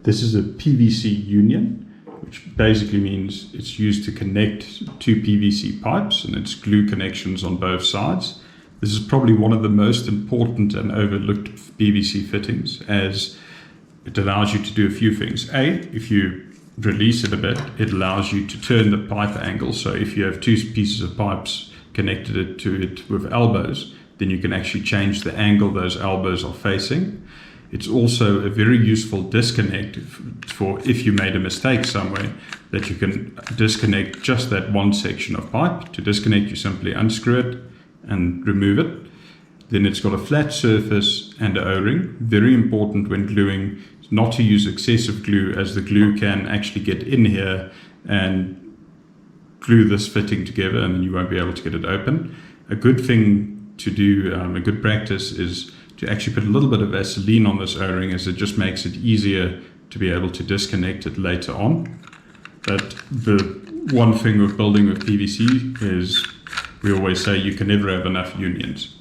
This is a PVC union, which basically means it's used to connect two PVC pipes, and it's glue connections on both sides. This is probably one of the most important and overlooked PVC fittings, as it allows you to do a few things. A, if you release it a bit, it allows you to turn the pipe angle. So if you have two pieces of pipes connected to it with elbows, then you can actually change the angle those elbows are facing. It's also a very useful disconnect for if you made a mistake somewhere, that you can disconnect just that one section of pipe. To disconnect, you simply unscrew it and remove it. Then it's got a flat surface and an O-ring. Very important when gluing not to use excessive glue, as the glue can actually get in here and glue this fitting together, and then you won't be able to get it open. A good thing to do, a good practice, is to actually put a little bit of Vaseline on this O-ring, as it just makes it easier to be able to disconnect it later on. But the one thing with building with PVC is we always say you can never have enough unions.